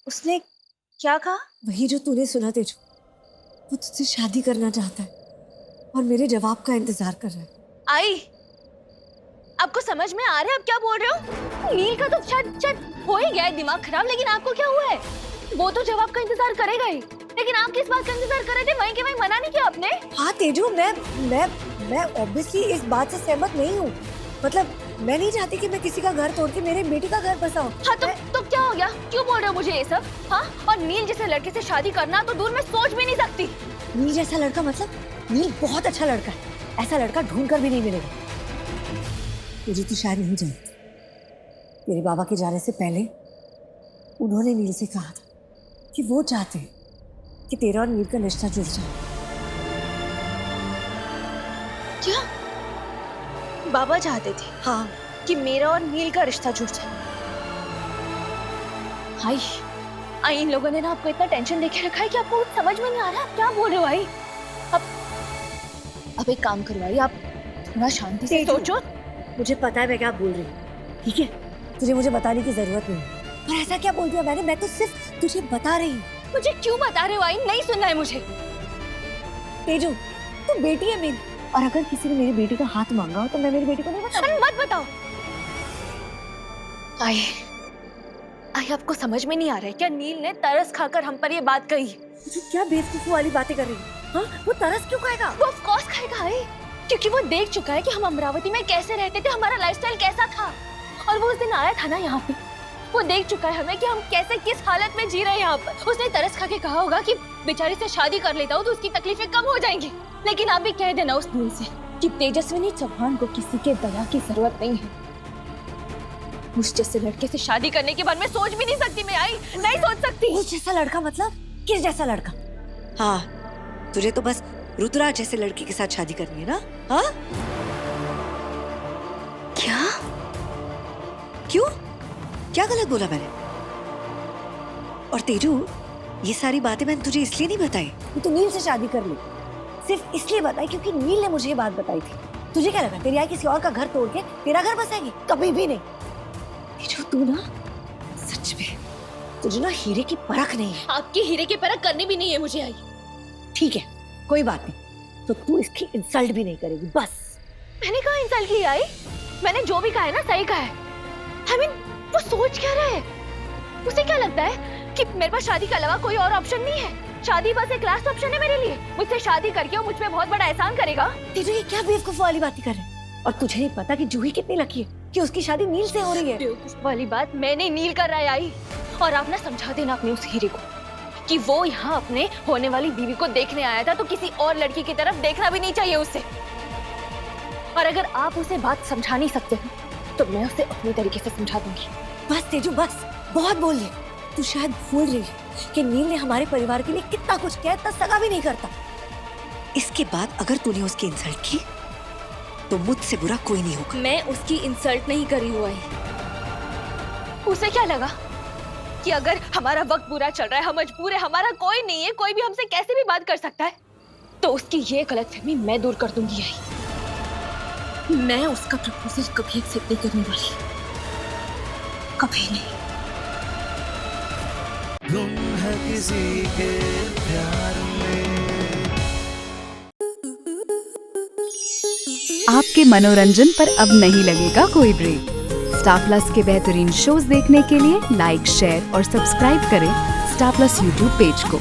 उसने क्या कहा? वही जो तूने सुना तेजू। वो तुझसे शादी करना चाहता है और मेरे जवाब का इंतजार कर रहा है। आई, आपको समझ में आ रहा है आप क्या बोल रहे हो? नील का तो शायद हो ही गया है दिमाग खराब, लेकिन आपको क्या हुआ है? वो तो जवाब का इंतजार करेगा ही, लेकिन आप किस बात का इंतजार कर रहे थे? वहीं के वहीं मना नहीं किया आपने? हाँ तेजू, मैं ऑब्वियसली इस बात से सहमत नहीं हूँ। मतलब मैं नहीं चाहती कि मैं किसी का घर तोड़ के मेरे बेटी का घर बसाऊं। हाँ तो क्या हो गया? क्यों बोल रहे हो मुझे ये सब? हाँ, और नील जैसे लड़के से शादी करना तो दूर में सोच भी नहीं सकती। नील जैसा लड़का? मतलब नील बहुत अच्छा लड़का है, ऐसा लड़का ढूंढ कर भी नहीं मिलेगा। मुझे तो शायद नहीं जानती, मेरे बाबा के जाने से पहले उन्होंने नील से कहा था कि वो चाहते हैं कि तेरा और नील का रिश्ता जुड़ जाए। क्या बाबा चाहते थे? हाँ, कि मेरा और नील का रिश्ता जुड़ जाए। आई, इन लोगों ने ना आपको इतना टेंशन देके रखा है कि आपको समझ में नहीं आ रहा है क्या बोल रहे हो। आई, अब एक काम करो आई, आप थोड़ा शांति से सोचो। मुझे पता है मैं क्या बोल रही हूँ, ठीक है? तुझे मुझे बताने की जरूरत नहीं है। पर ऐसा क्या बोल दिया मैंने? मैं तो सिर्फ तुझे बता रही हूँ। मुझे क्यों बता रहे हो आई? नहीं सुनना है मुझे। तेजू, तू बेटी है मेरी, और अगर किसी ने मेरी बेटी का हाथ मांगा हो तो मैं मेरी बेटी को नहीं बताऊंगी। मत बताओ। आई, आपको समझ में नहीं आ रहा है क्या? नील ने तरस खाकर हम पर ये बात कही। तू क्या बेवकूफी वाली बातें कर रही है? हाँ, वो तरस क्यों खाएगा? वो ऑफ कोर्स खाएगा आई, क्योंकि वो देख चुका है कि हम अमरावती में कैसे रहते थे, हमारा लाइफस्टाइल कैसा था। और वो उस दिन आया था ना यहाँ पे, वो देख चुका है हमें कि हम कैसे किस हालत में जी रहे हैं यहाँ पर। उसने तरस खा के कहा होगा कि बेचारी से शादी कर लेता हूँ तो उसकी तकलीफें कम हो जाएंगी। लेकिन आप भी कह देना उस नील से कि तेजस्विनी चौहान को किसी के दया की जरूरत नहीं है। मुझ जैसे लड़के से शादी करने के बारे में सोच भी नहीं सकती मैं आई, नहीं सोच सकती। मुझ जैसा लड़का मतलब किस जैसा लड़का? हाँ, तुझे तो बस रुद्रा जैसे लड़के के साथ शादी करनी है ना? हाँ? क्या? क्यों? क्या गलत बोला मैंने? और तेजू, ये सारी बातें मैंने तुझे इसलिए नहीं बताई कि तू नील से शादी कर ले। सिर्फ इसलिए बताई क्योंकि नील ने मुझे ये बात बताई थी। तुझे क्या लगा तेरी आई किसी और का घर तोड़ के तेरा घर बसाएगी? कभी भी नहीं। तेजू, तू ना सच में, तुझे ना हीरे की परख नहीं है। आपकी हीरे की परख करनी भी नहीं है मुझे आई। ठीक है, कोई बात नहीं, तो तू इसकी इंसल्ट भी नहीं करेगी बस। मैंने कहा इंसल्ट की आई? मैंने जो भी कहा है ना सही कहा है। I mean, वो सोच क्या रहा है? उसे क्या लगता है कि मेरे पास शादी के अलावा कोई और ऑप्शन नहीं है? शादी बस एक लास्ट ऑप्शन है मेरे लिए। मुझसे शादी करके वो मुझ पे बहुत बड़ा एहसान करेगा। तेजू, ये क्या बेवकूफ वाली बातें कर रहे हैं? और तुझे नहीं पता कि जूही कितनी लकी है कि उसकी शादी नील से हो रही है। बेवकूफ वाली बात मैंने नील कर रहा है आई। और आप ना समझा देना अपने उस हीरे को कि वो यहाँ अपने होने वाली बीवी को देखने आया था, तो किसी और लड़की की तरफ देखना भी नहीं चाहिए उसे। और अगर आप उसे बात समझा नहीं सकते हो तो मैं उसे अपने तरीके से समझा दूंगी। बस तेजू, बस, बहुत बोल लिया। तू शायद भूल रही है कि नील ने हमारे परिवार के लिए कितना कुछ किया, इतना सगा भी नहीं करता। इसके बाद अगर तूने उसकी इंसल्ट की तो मुझसे बुरा कोई नहीं होगा। मैं उसकी इंसल्ट नहीं करी हुआ है। उसे क्या लगा कि अगर हमारा वक्त बुरा चल रहा है, हम मजबूर है, हमारा कोई नहीं है, कोई भी हमसे कैसे भी बात कर सकता है, तो उसकी ये गलतफहमी मैं दूर कर दूंगी आई। मैं उसका प्रपोजल कभी एक्सेप्ट नहीं करने वाली, कभी नहीं। गुम है किसी के प्यार में। आपके मनोरंजन पर अब नहीं लगेगा कोई ब्रेक। स्टार प्लस के बेहतरीन शोज देखने के लिए लाइक, शेयर और सब्सक्राइब करें स्टार प्लस यूट्यूब पेज को।